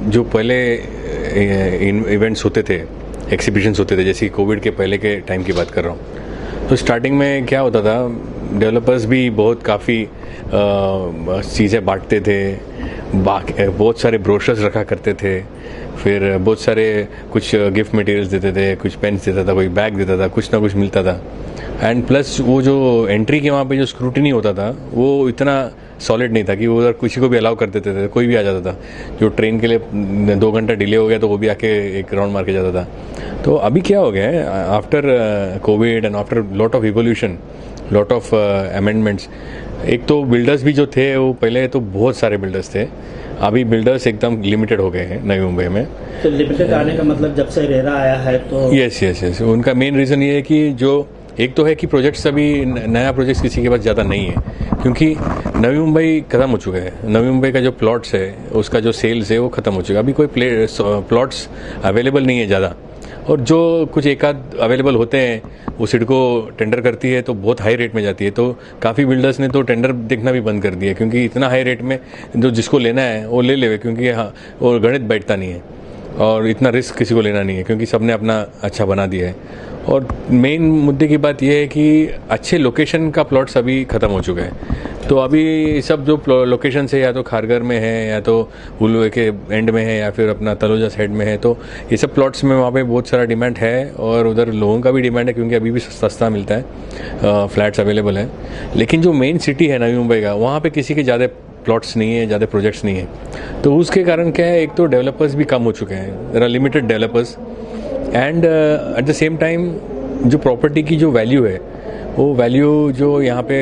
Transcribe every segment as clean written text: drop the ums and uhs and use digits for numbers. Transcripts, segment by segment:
जो पहले इवेंट्स होते थे, एग्जीबिशंस होते थे, जैसे कोविड के पहले के टाइम की बात कर रहा हूँ, तो स्टार्टिंग में क्या होता था, डेवलपर्स भी बहुत काफ़ी चीज़ें बांटते थे, बहुत सारे ब्रोशर्स रखा करते थे, फिर बहुत सारे कुछ गिफ्ट मटेरियल्स देते थे, कुछ पेन्स देता था, कोई बैग देता था, कुछ ना कुछ मिलता था। एंड प्लस वो जो एंट्री के वहाँ पे जो स्क्रूटिनी होता था वो इतना सॉलिड नहीं था कि वो उधर किसी को भी अलाउ कर देते थे, कोई भी आ जाता था। जो ट्रेन के लिए 2 घंटा डिले हो गया तो वो भी आके एक राउंड मार के जाता था। तो अभी क्या हो गया है, after Covid and after lot of evolution, lot of amendments, एक तो बिल्डर्स भी जो थे वो पहले तो बहुत सारे बिल्डर्स थे, अभी बिल्डर्स एकदम लिमिटेड हो गए हैं नई मुंबई में। तो लिमिटेड आने का मतलब जब से रेरा आया है तो यस, उनका मेन रीज़न ये है कि जो एक तो है कि प्रोजेक्ट्स अभी नया प्रोजेक्ट्स किसी के पास ज़्यादा नहीं है, क्योंकि नवी मुंबई ख़त्म हो चुका है। नवी मुंबई का जो प्लॉट्स है उसका जो सेल्स है वो ख़त्म हो चुका है, अभी कोई प्लॉट्स अवेलेबल नहीं है ज़्यादा, और जो कुछ एक आध अवेलेबल होते हैं वो सिडको टेंडर करती है तो बहुत हाई रेट में जाती है। तो काफ़ी बिल्डर्स ने तो टेंडर देखना भी बंद कर दिया, क्योंकि इतना हाई रेट में जो जिसको लेना है वो ले लेवे, क्योंकि हाँ वो गणित बैठता नहीं है और इतना रिस्क किसी को लेना नहीं है, क्योंकि सबने अपना अच्छा बना दिया है। और मेन मुद्दे की बात यह है कि अच्छे लोकेशन का प्लॉट्स अभी ख़त्म हो चुका है। तो अभी सब जो लोकेशन है या तो खारगर में है या तो उलवे के एंड में है या फिर अपना तलोजा साइड में है, तो ये सब प्लॉट्स में वहाँ पे बहुत सारा डिमांड है और उधर लोगों का भी डिमांड है, क्योंकि अभी भी सस्ता मिलता है, फ्लैट्स अवेलेबल हैं। लेकिन जो मेन सिटी है नवी मुंबई का, वहाँ पर किसी के ज़्यादा प्लॉट्स नहीं है, ज़्यादा प्रोजेक्ट्स नहीं है। तो उसके कारण क्या है, एक तो डेवलपर्स भी कम हो चुके हैं, there are limited developers, and at the same time जो प्रॉपर्टी की जो वैल्यू है वो वैल्यू जो यहाँ पे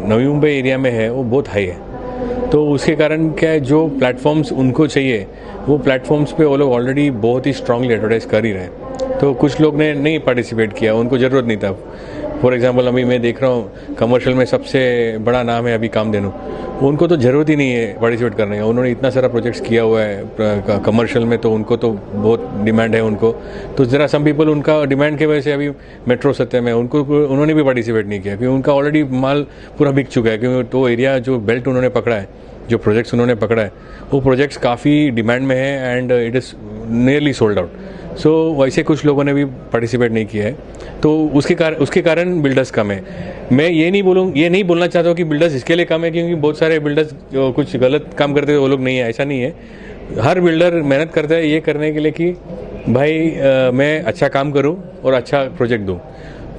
नवी मुंबई एरिया में है वो बहुत हाई है। तो उसके कारण क्या है, जो प्लेटफॉर्म्स उनको चाहिए वो प्लेटफॉर्म्स पे वो लोग ऑलरेडी बहुत ही स्ट्रांगली एडवर्टाइज कर ही रहे हैं। तो कुछ लोग ने नहीं पार्टिसिपेट किया, उनको ज़रूरत नहीं था। फॉर एग्जांपल अभी मैं देख रहा हूँ कमर्शियल में सबसे बड़ा नाम है अभी कामधेनु, उनको तो ज़रूरत ही नहीं है पार्टिसिपेट करने का, उन्होंने इतना सारा प्रोजेक्ट्स किया हुआ है कमर्शियल में, तो उनको तो बहुत डिमांड है उनको। तो ज़रा सम पीपल उनका डिमांड की वजह से अभी मेट्रो सत्यम है, उन्होंने भी पार्टिसिपेट नहीं किया, क्योंकि उनका ऑलरेडी माल पूरा बिक चुका है, क्योंकि तो एरिया जो बेल्ट उन्होंने पकड़ा है, जो प्रोजेक्ट्स उन्होंने पकड़ा है वो प्रोजेक्ट्स काफ़ी डिमांड में है and it is nearly sold out. So वैसे कुछ लोगों ने भी पार्टिसिपेट नहीं किया है, तो उसके कारण बिल्डर्स कम है। मैं ये नहीं बोलना चाहता हूँ कि बिल्डर्स इसके लिए कम है क्योंकि बहुत सारे बिल्डर्स जो कुछ गलत काम करते हैं वो लोग नहीं है, ऐसा नहीं है। हर बिल्डर मेहनत करता है ये करने के लिए कि भाई मैं अच्छा काम करूँ और अच्छा प्रोजेक्ट दूँ।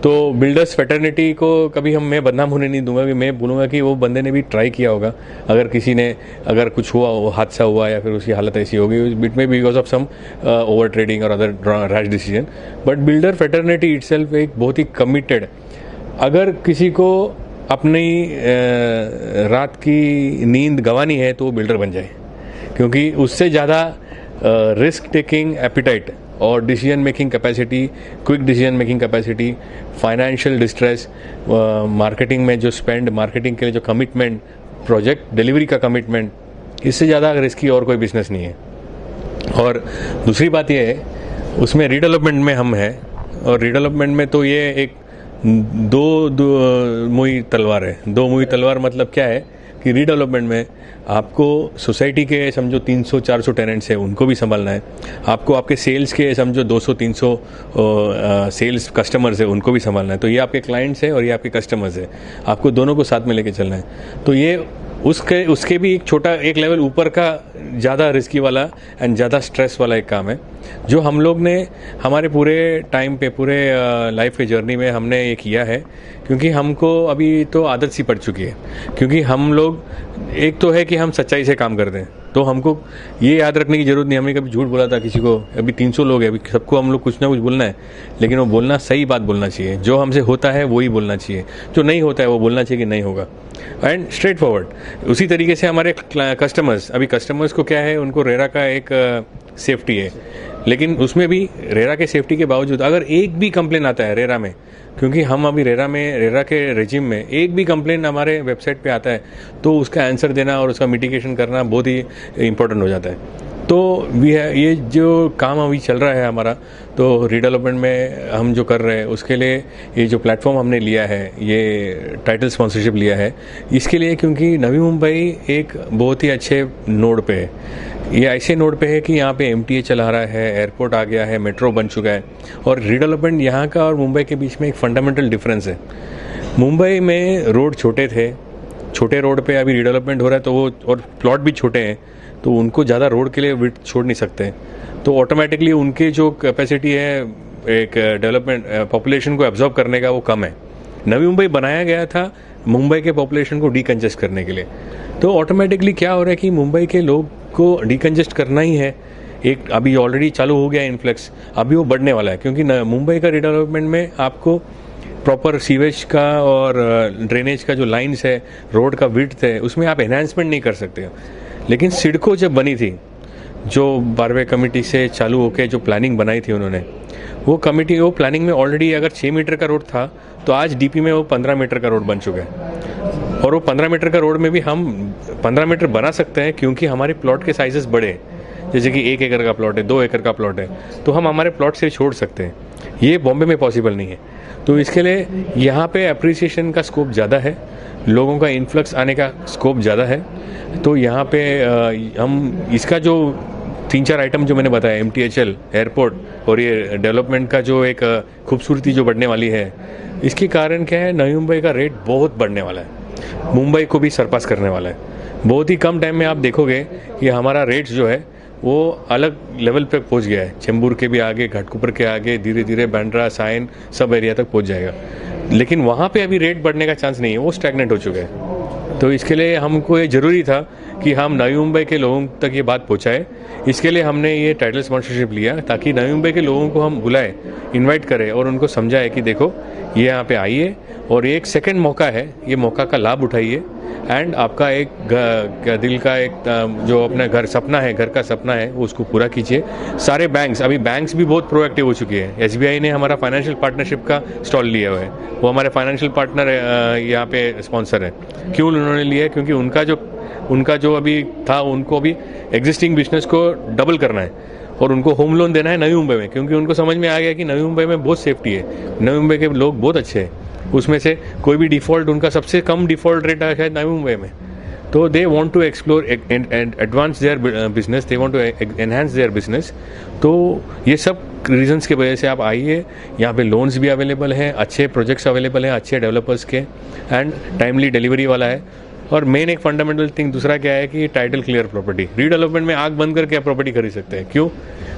तो बिल्डर्स फेटर्निटी को कभी मैं बदनाम होने नहीं दूंगा, कि मैं बोलूँगा कि वो बंदे ने भी ट्राई किया होगा, अगर कुछ हुआ, वो हादसा हुआ या फिर उसकी हालत ऐसी होगी इट में because of some over trading और other rash decision, but builder fraternity itself एक बहुत ही कमिटेड, अगर किसी को अपनी रात की नींद गंवानी है तो वो बिल्डर बन जाए, क्योंकि उससे ज़्यादा रिस्क टेकिंग एपिटाइट और decision making capacity, quick decision making capacity, financial distress, marketing में जो स्पेंड, मार्केटिंग के लिए जो कमिटमेंट, प्रोजेक्ट डिलीवरी का कमिटमेंट, इससे ज़्यादा रिस्की और कोई बिजनेस नहीं है। और दूसरी बात यह है उसमें रीडेवलपमेंट में हम हैं, और रीडेवलपमेंट में तो ये एक दो मुई तलवार है। दो मुई तलवार मतलब क्या है कि रीडेवलपमेंट में आपको सोसाइटी के समझो 300-400 टेनेंट्स हैं, उनको भी संभालना है, आपको आपके सेल्स के समझो 200-300 सेल्स कस्टमर्स है, उनको भी संभालना है। तो ये आपके क्लाइंट्स हैं और ये आपके कस्टमर्स हैं, आपको दोनों को साथ में लेके चलना है। तो ये उसके भी एक लेवल ऊपर का ज़्यादा रिस्की वाला एंड ज़्यादा स्ट्रेस वाला एक काम है, जो हम लोग ने हमारे पूरे टाइम पे, पूरे लाइफ के जर्नी में हमने ये किया है, क्योंकि हमको अभी तो आदत सी पड़ चुकी है। क्योंकि हम लोग, एक तो है कि हम सच्चाई से काम करते हैं, तो हमको ये याद रखने की जरूरत नहीं हमने कभी झूठ बोला था किसी को। अभी 300 लोग हैं, अभी सबको हम लोग कुछ ना कुछ बोलना है, लेकिन वो बोलना सही बात बोलना चाहिए, जो हमसे होता है वही बोलना चाहिए, जो नहीं होता है वो बोलना चाहिए कि नहीं होगा, एंड स्ट्रेट फॉरवर्ड। उसी तरीके से हमारे कस्टमर्स, अभी कस्टमर्स को क्या है, उनको रेरा का एक सेफ्टी है, लेकिन उसमें भी रेरा के सेफ्टी के बावजूद अगर एक भी कंप्लेन आता है रेरा में, क्योंकि हम अभी रेरा के रेजिम में एक भी कंप्लेन हमारे वेबसाइट पे आता है तो उसका आंसर देना और उसका मिटिगेशन करना बहुत ही इम्पोर्टेंट हो जाता है। तो ये जो काम अभी चल रहा है हमारा, तो रीडेवलपमेंट में हम जो कर रहे हैं उसके लिए ये जो प्लेटफॉर्म हमने लिया है, ये टाइटल स्पॉन्सरशिप लिया है इसके लिए, क्योंकि नवी मुंबई एक बहुत ही अच्छे नोड पे है। ये ऐसे नोड पे है कि यहाँ पे MTA चला रहा है, एयरपोर्ट आ गया है, मेट्रो बन चुका है, और रीडेवलपमेंट यहाँ का और मुंबई के बीच में एक फंडामेंटल डिफरेंस है। मुंबई में रोड छोटे थे, छोटे रोड पे अभी रीडेवलपमेंट हो रहा है, तो वो और प्लॉट भी छोटे हैं, तो उनको ज़्यादा रोड के लिए विड्थ छोड़ नहीं सकते, तो ऑटोमेटिकली उनकी जो कैपेसिटी है एक डेवलपमेंट पॉपुलेशन को एब्जॉर्ब करने का वो कम है। नवी मुंबई बनाया गया था मुंबई के पॉपुलेशन को डीकंजेस्ट करने के लिए, तो ऑटोमेटिकली क्या हो रहा है कि मुंबई के लोग को डीकंजेस्ट करना ही है। एक अभी ऑलरेडी चालू हो गया इन्फ्लक्स, अभी वो बढ़ने वाला है, क्योंकि मुंबई का रीडेवलपमेंट में आपको प्रॉपर सीवेज का और ड्रेनेज का जो लाइन्स है, रोड का विड्थ है, उसमें आप एनहांसमेंट नहीं कर सकते। लेकिन सिडको जब बनी थी, जो 12वें कमेटी से चालू होकर जो प्लानिंग बनाई थी उन्होंने, वो प्लानिंग में ऑलरेडी अगर 6 मीटर का रोड था तो आज DP में वो 15 मीटर का रोड बन चुका है। और वो 15 मीटर का रोड में भी हम 15 मीटर बना सकते हैं, क्योंकि हमारे प्लॉट के साइजेस बड़े हैं। जैसे कि 1 एकड़ का प्लॉट है, 2 एकड़ का प्लॉट है, तो हम हमारे प्लॉट से छोड़ सकते हैं। ये बॉम्बे में पॉसिबल नहीं है, तो इसके लिए यहाँ पे अप्रिसिएशन का स्कोप ज़्यादा है, लोगों का इन्फ्लक्स आने का स्कोप ज़्यादा है। तो यहाँ पे हम इसका जो 3-4 आइटम जो मैंने बताया, MTHL, एयरपोर्ट और ये डेवलपमेंट का जो एक खूबसूरती जो बढ़ने वाली है, इसके कारण क्या है, नवी मुंबई का रेट बहुत बढ़ने वाला है, मुंबई को भी सरपास करने वाला है। बहुत ही कम टाइम में आप देखोगे कि हमारा रेट जो है वो अलग लेवल पे पहुंच गया है। चेंबूर के भी आगे, घाटकोपर के आगे, धीरे धीरे बांद्रा, साइन सब एरिया तक पहुंच जाएगा। लेकिन वहाँ पे अभी रेट बढ़ने का चांस नहीं है, वो स्टैग्नेंट हो चुका है। तो इसके लिए हमको ये ज़रूरी था कि हम नवी मुंबई के लोगों तक ये बात पहुँचाएँ। इसके लिए हमने ये टाइटल स्पॉन्सरशिप लिया, ताकि नवी मुंबई के लोगों को हम बुलाएं, इनवाइट करें और उनको समझाएं कि देखो ये यहाँ पे आइए, और ये एक सेकंड मौका है, ये मौका का लाभ उठाइए, एंड आपका एक दिल का एक जो अपना घर सपना है, घर का सपना है, वो उसको पूरा कीजिए। सारे बैंक्स भी बहुत प्रोएक्टिव हो चुकी है। SBI ने हमारा फाइनेंशियल पार्टनरशिप का स्टॉल लिया हुआ है, वो हमारे फाइनेंशियल पार्टनर यहाँ पे स्पॉन्सर है। क्यों उन्होंने लिया है? क्योंकि उनका जो अभी था, उनको अभी एग्जिस्टिंग बिजनेस को डबल करना है और उनको होम लोन देना है नवी मुंबई में, क्योंकि उनको समझ में आ गया कि नवी मुंबई में बहुत सेफ्टी है, नवी मुंबई के लोग बहुत अच्छे हैं, उसमें से कोई भी डिफ़ॉल्ट, उनका सबसे कम डिफ़ॉल्ट रेट है नवी मुंबई में। तो they want to explore and advance their business, they want to enhance their business. तो ये सब रीजंस की वजह से आप आइए, यहाँ पे लोन्स भी अवेलेबल हैं, अच्छे प्रोजेक्ट्स अवेलेबल हैं, अच्छे डेवलपर्स के, एंड टाइमली डिलीवरी वाला है। और मेन एक फंडामेंटल थिंग दूसरा क्या है कि टाइटल क्लियर प्रॉपर्टी। रीडेवलपमेंट में आग बंद करके आप प्रॉपर्टी खरीद सकते हैं। क्यों?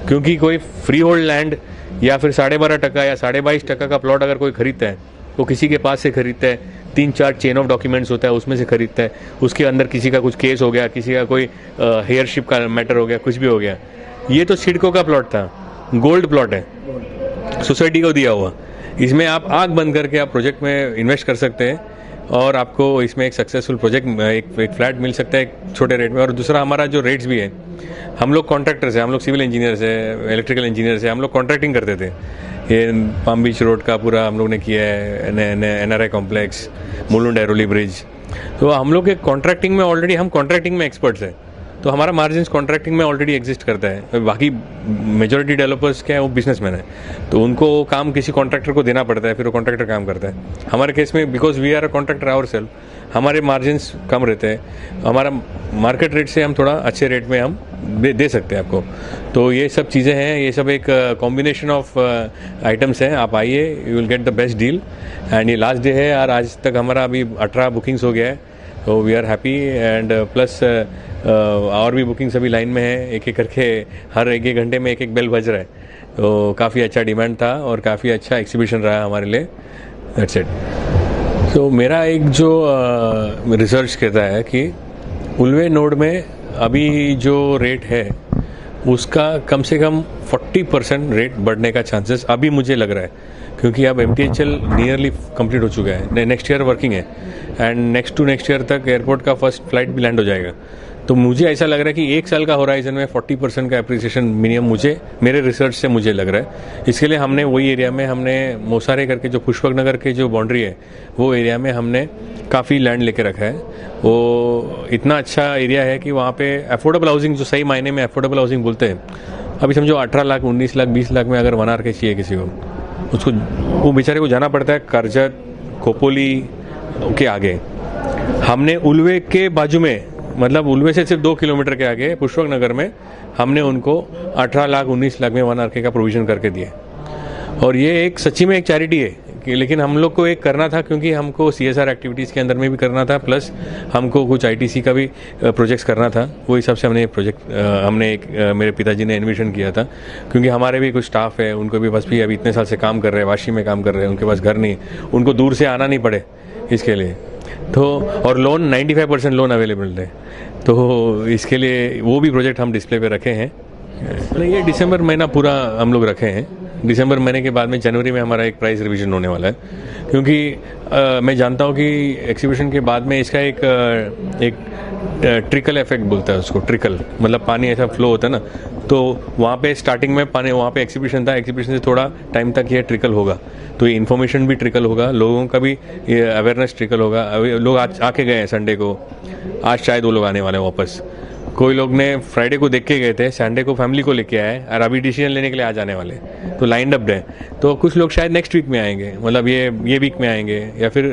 क्योंकि कोई फ्री होल्ड लैंड या फिर 12.5% या 22.5% का प्लॉट अगर कोई खरीदता है, वो किसी के पास से खरीदता है, 3-4 चेन ऑफ डॉक्यूमेंट्स होता है, उसमें से खरीदता है, उसके अंदर किसी का कुछ केस हो गया, किसी का कोई हेयरशिप का मैटर हो गया, कुछ भी हो गया। ये तो सिडको का प्लॉट था, गोल्ड प्लॉट है, सोसाइटी को दिया हुआ। इसमें आप आग बंद करके आप प्रोजेक्ट में इन्वेस्ट कर सकते हैं, और आपको इसमें एक सक्सेसफुल प्रोजेक्ट, एक फ्लैट मिल सकता है एक छोटे रेट में। और दूसरा, हमारा जो रेट्स भी है, हम लोग कॉन्ट्रैक्टर्स हैं, हम लोग सिविल इंजीनियर्स हैं, इलेक्ट्रिकल इंजीनियर्स हैं, हम लोग कॉन्ट्रैक्टिंग करते थे। ये पाम बीच रोड का पूरा हम लोग ने किया है, NRI complex, Mulund Airoli bridge. तो हम लोग एक कॉन्ट्रैक्टिंग में ऑलरेडी, हम कॉन्ट्रैक्टिंग में एक्सपर्ट्स हैं, तो हमारा मार्जिन कॉन्ट्रैक्टिंग में ऑलरेडी एग्जिस्ट करता है। बाकी मेजॉरिटी डेवलपर्स क्या है, वो बिजनेसमैन है, तो उनको काम किसी कॉन्ट्रैक्टर को देना पड़ता है, फिर वो कॉन्ट्रैक्टर काम करता है। हमारे केस में because we are a contractor our self, हमारे मार्जिन्स कम रहते हैं, हमारा मार्केट रेट से हम थोड़ा अच्छे रेट में हम दे सकते हैं आपको। तो ये सब चीज़ें हैं, ये सब एक कॉम्बिनेशन ऑफ आइटम्स हैं। आप आइए, you will get the best deal. And ये लास्ट डे है, और आज तक हमारा अभी 18 बुकिंग्स हो गया है, तो we are happy. And plus और भी बुकिंग्स अभी लाइन में है, एक एक करके हर एक घंटे में एक बेल बज रहा है। तो काफ़ी अच्छा डिमांड था और काफ़ी अच्छा एग्जीबिशन रहा हमारे लिए। That's it. तो मेरा एक जो रिसर्च कहता है कि उल्वे नोड में अभी जो रेट है उसका कम से कम 40% रेट बढ़ने का चांसेस अभी मुझे लग रहा है, क्योंकि अब MTHL नियरली कंप्लीट हो चुका है, नेक्स्ट ईयर वर्किंग है, एंड नेक्स्ट ईयर तक एयरपोर्ट का फर्स्ट फ्लाइट भी लैंड हो जाएगा। तो मुझे ऐसा लग रहा है कि 1 साल का होराइजन में 40% का एप्रिसिएशन मिनिमम मेरे रिसर्च से मुझे लग रहा है। इसके लिए हमने वही एरिया में हमने मोसारे करके जो पुष्पक नगर के जो बाउंड्री है, वो एरिया में हमने काफ़ी लैंड लेके रखा है। वो इतना अच्छा एरिया है कि वहाँ पे अफोर्डेबल हाउसिंग, जो सही मायने में अफोर्डेबल हाउसिंग बोलते हैं, अभी समझो 18 लाख 19 लाख 20 लाख में अगर 1 RK चाहिए किसी को, उसको वो बेचारे को जाना पड़ता है करजत खोपोली के आगे। हमने उल्वे के बाजू में, मतलब उल्वे से सिर्फ 2 किलोमीटर के आगे पुष्पक नगर में हमने उनको 18 लाख 19 लाख में 1 RK का प्रोविजन करके दिए। और ये एक सच्ची में एक चैरिटी है कि, लेकिन हम लोग को एक करना था क्योंकि हमको CSR एक्टिविटीज़ के अंदर में भी करना था, प्लस हमको कुछ ITC का भी प्रोजेक्ट्स करना था। वो हिसाब से हमने प्रोजेक्ट मेरे पिताजी ने एनविजन किया था, क्योंकि हमारे भी कुछ स्टाफ है, उनको भी बस भी अभी इतने साल से काम कर रहे हैं, वाशी में काम कर रहे हैं, उनके पास घर नहीं, उनको दूर से आना नहीं पड़े इसके लिए। तो और लोन 95% लोन अवेलेबल है, तो इसके लिए वो भी प्रोजेक्ट हम डिस्प्ले पे रखे हैं। ये दिसंबर महीना पूरा हम लोग रखे हैं। दिसंबर महीने के बाद में जनवरी में हमारा एक प्राइस रिवीजन होने वाला है, क्योंकि मैं जानता हूँ कि एग्जीबिशन के बाद में इसका एक ट्रिकल इफेक्ट बोलता है उसको, ट्रिकल मतलब पानी ऐसा फ्लो होता है ना, तो वहाँ पे स्टार्टिंग में पानी, वहाँ पे एग्जीबिशन था, एग्जीबिशन से थोड़ा टाइम तक ये ट्रिकल होगा, तो ये इन्फॉर्मेशन भी ट्रिकल होगा, लोगों का भी ये अवेयरनेस ट्रिकल होगा। अभी लोग आज आके गए हैं संडे को, आज शायद वो लोग आने वाले हैं वापस। कोई लोग ने फ्राइडे को देख के गए थे, संडे को फैमिली को लेके आए और अभी डिसीजन लेने के लिए आ जाने वाले, तो लाइंड अप है। तो कुछ लोग शायद नेक्स्ट वीक में आएंगे, मतलब ये वीक में आएंगे या फिर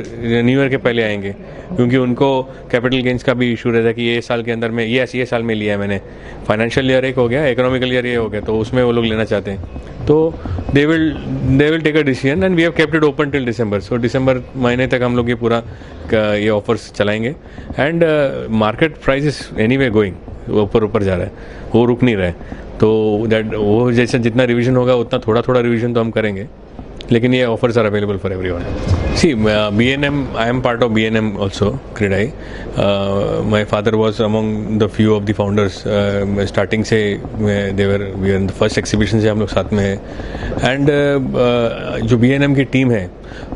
न्यू ईयर के पहले आएंगे, क्योंकि उनको कैपिटल गेंस का भी इशू रहता है कि ये साल के अंदर में ये साल में लिया है मैंने, फाइनेंशियल ईयर एक हो गया, इकोनॉमिकल ईयर ये हो गया, तो उसमें वो लोग लेना चाहते हैं, तो they will take a decision and we have kept it open till December. So दिसंबर महीने तक हम लोग ये पूरा ये ऑफर्स चलाएंगे। And market price is anyway going, ऊपर जा रहा है, वो रुक नहीं रहा है, तो दैट वो जैसे जितना रिवीजन होगा उतना थोड़ा रिवीजन तो हम करेंगे, लेकिन ये offers are available for everyone. See BNM, I am part of BNM also, CREDAI. My father was among the few of the founders, starting से we are in the first exhibition से हम लोग साथ में हैं। एंड जो BNM की team है,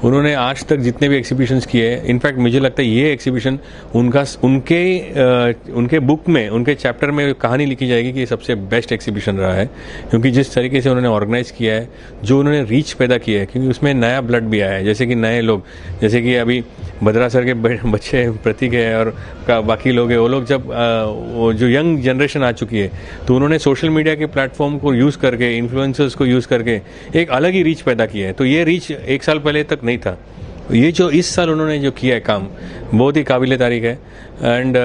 उन्होंने आज तक जितने भी एग्जीबिशंस किए, इनफैक्ट मुझे लगता है ये एग्जीबिशन उनके बुक में, उनके चैप्टर में कहानी लिखी जाएगी कि ये सबसे बेस्ट एग्जीबिशन रहा है, क्योंकि जिस तरीके से उन्होंने ऑर्गेनाइज किया है, जो उन्होंने रीच पैदा किया है, क्योंकि उसमें नया ब्लड भी आया है, जैसे कि नए लोग, जैसे कि अभी भद्रा सर के बच्चे प्रतीक है और बाकी लोग हैं, वो लोग जब वो जो यंग जनरेशन आ चुकी है, तो उन्होंने सोशल मीडिया के प्लेटफॉर्म को यूज़ करके, इन्फ्लुएंसर्स को यूज़ करके एक अलग ही रीच पैदा किया है। तो ये रीच एक साल पहले तक नहीं था, ये जो इस साल उन्होंने जो किया है काम, बहुत ही काबिल तारीफ है। एंड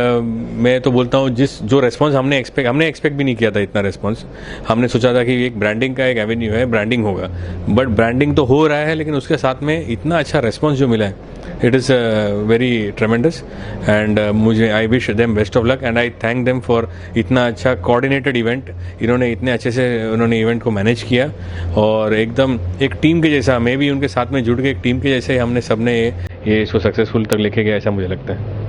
मैं तो बोलता हूँ जो रेस्पॉन्स हमने एक्सपेक्ट भी नहीं किया था इतना रेस्पॉन्स। हमने सोचा था कि एक ब्रांडिंग का एक एवेन्यू है, ब्रांडिंग होगा, बट ब्रांडिंग तो हो रहा है, लेकिन उसके साथ में इतना अच्छा रेस्पॉन्स जो मिला है, it is very tremendous. And मुझे I wish them best of luck and I thank them for इतना अच्छा कोऑर्डिनेटेड इवेंट। इन्होंने इतने अच्छे से उन्होंने इवेंट को मैनेज किया और एकदम एक टीम के जैसा, मैं भी उनके साथ में जुड़ के एक टीम के जैसे हमने सबने ये इसको सक्सेसफुल तक लेके गया, ऐसा मुझे लगता है।